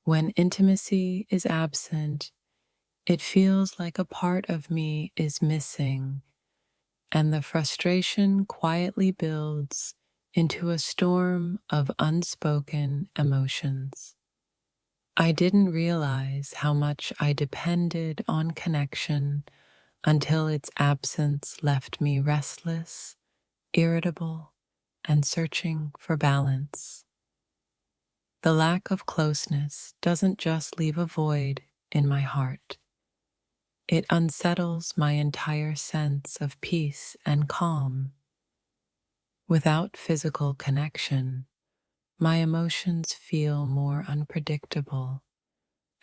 When intimacy is absent, it feels like a part of me is missing, and the frustration quietly builds into a storm of unspoken emotions. I didn't realize how much I depended on connection until its absence left me restless, irritable, and searching for balance. The lack of closeness doesn't just leave a void in my heart. It unsettles my entire sense of peace and calm. Without physical connection, my emotions feel more unpredictable,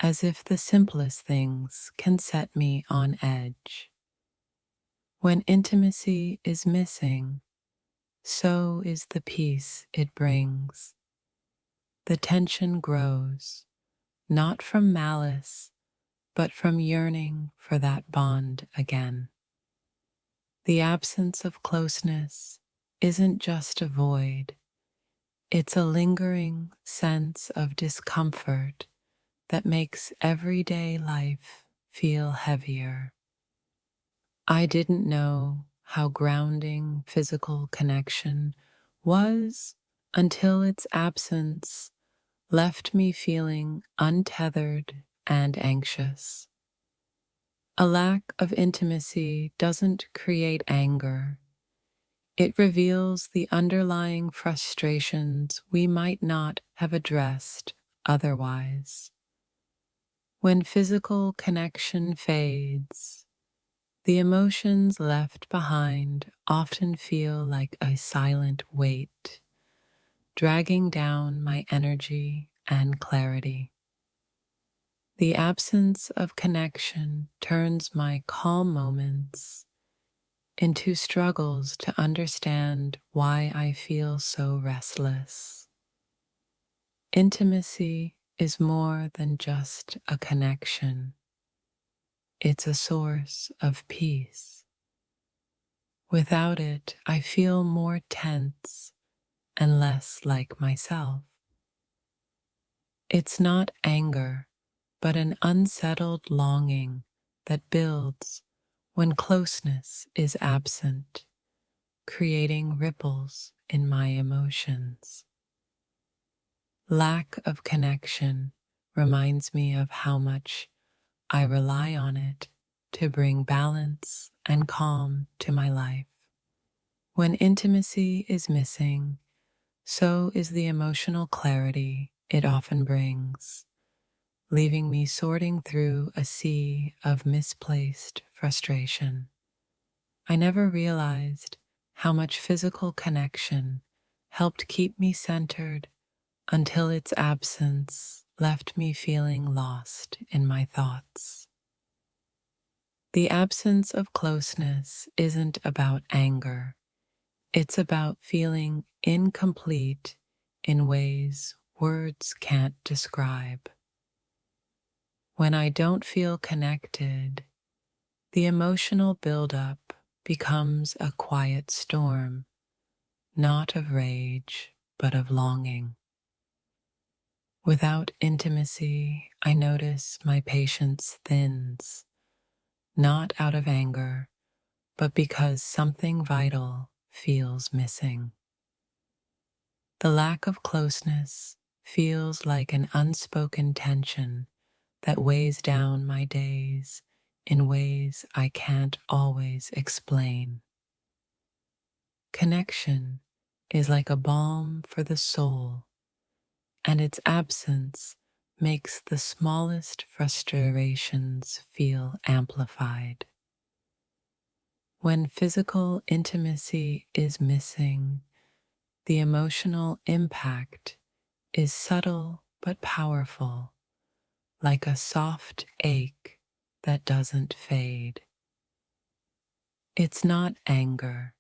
as if the simplest things can set me on edge. When intimacy is missing, so is the peace it brings. The tension grows, not from malice, but from yearning for that bond again. The absence of closeness isn't just a void, it's a lingering sense of discomfort that makes everyday life feel heavier. I didn't know how grounding physical connection was until its absence left me feeling untethered and anxious. A lack of intimacy doesn't create anger. It reveals the underlying frustrations we might not have addressed otherwise. When physical connection fades, the emotions left behind often feel like a silent weight, dragging down my energy and clarity. The absence of connection turns my calm moments into struggles to understand why I feel so restless. Intimacy is more than just a connection. It's a source of peace. Without it, I feel more tense and less like myself. It's not anger, but an unsettled longing that builds when closeness is absent, creating ripples in my emotions. Lack of connection reminds me of how much I rely on it to bring balance and calm to my life. When intimacy is missing, so is the emotional clarity it often brings, leaving me sorting through a sea of misplaced frustration. I never realized how much physical connection helped keep me centered until its absence left me feeling lost in my thoughts. The absence of closeness isn't about anger. It's about feeling incomplete in ways words can't describe. When I don't feel connected, the emotional buildup becomes a quiet storm, not of rage, but of longing. Without intimacy, I notice my patience thins, not out of anger, but because something vital feels missing. The lack of closeness feels like an unspoken tension that weighs down my days in ways I can't always explain. Connection is like a balm for the soul, and its absence makes the smallest frustrations feel amplified. When physical intimacy is missing, the emotional impact is subtle but powerful, like a soft ache that doesn't fade. It's not anger.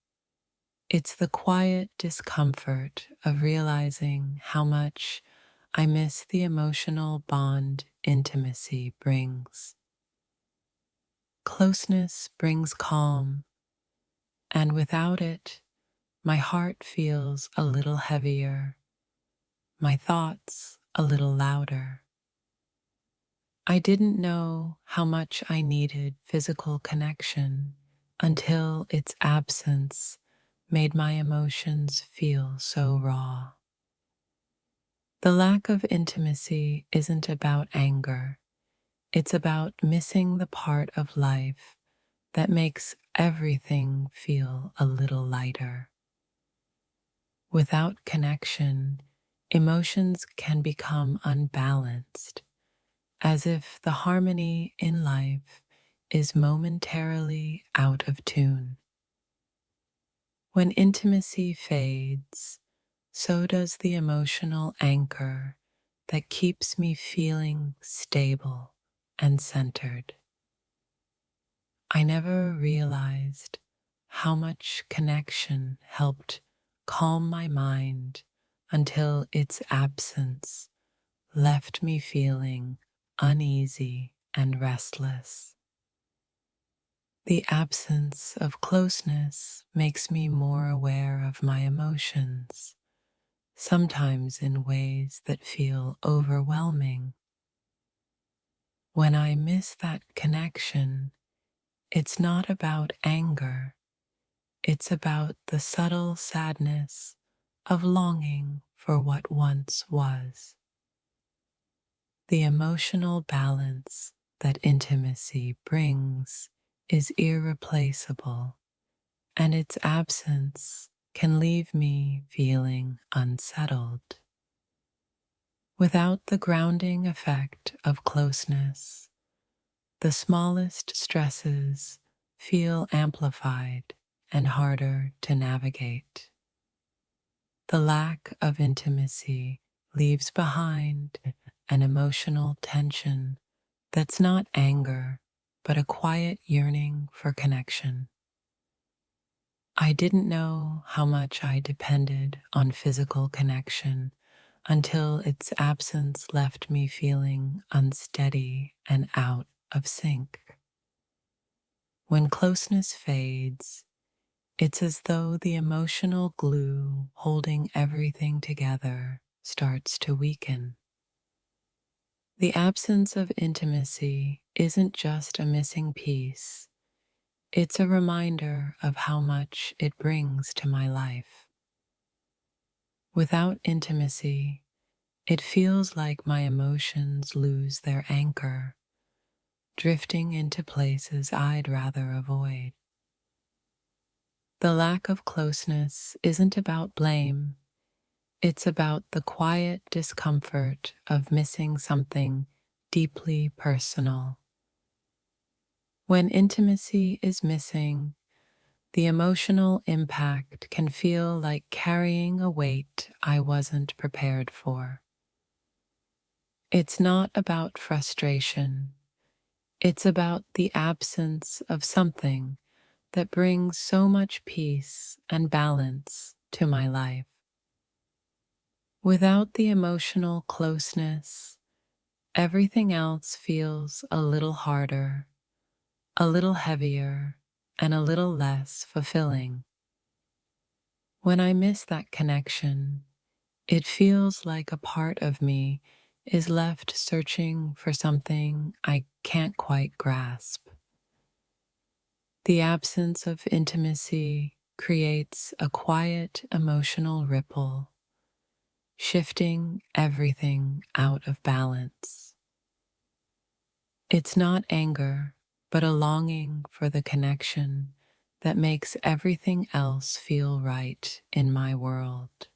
It's the quiet discomfort of realizing how much I miss the emotional bond intimacy brings. Closeness brings calm, and without it, my heart feels a little heavier, my thoughts a little louder, I didn't know how much I needed physical connection until its absence made my emotions feel so raw. The lack of intimacy isn't about anger, it's about missing the part of life that makes everything feel a little lighter. Without connection, emotions can become unbalanced, as if the harmony in life is momentarily out of tune. When intimacy fades, so does the emotional anchor that keeps me feeling stable and centered. I never realized how much connection helped calm my mind until its absence left me feeling uneasy and restless. The absence of closeness makes me more aware of my emotions, sometimes in ways that feel overwhelming. When I miss that connection, it's not about anger, it's about the subtle sadness of longing for what once was. The emotional balance that intimacy brings is irreplaceable, and its absence can leave me feeling unsettled. Without the grounding effect of closeness, the smallest stresses feel amplified and harder to navigate. The lack of intimacy leaves behind an emotional tension that's not anger, but a quiet yearning for connection. I didn't know how much I depended on physical connection until its absence left me feeling unsteady and out of sync. When closeness fades, it's as though the emotional glue holding everything together starts to weaken. The absence of intimacy isn't just a missing piece, it's a reminder of how much it brings to my life. Without intimacy, it feels like my emotions lose their anchor, drifting into places I'd rather avoid. The lack of closeness isn't about blame, it's about the quiet discomfort of missing something deeply personal. When intimacy is missing, the emotional impact can feel like carrying a weight I wasn't prepared for. It's not about frustration, it's about the absence of something that brings so much peace and balance to my life. Without the emotional closeness, everything else feels a little harder, a little heavier, and a little less fulfilling. When I miss that connection, it feels like a part of me is left searching for something I can't quite grasp. The absence of intimacy creates a quiet emotional ripple, shifting everything out of balance. It's not anger, but a longing for the connection that makes everything else feel right in my world.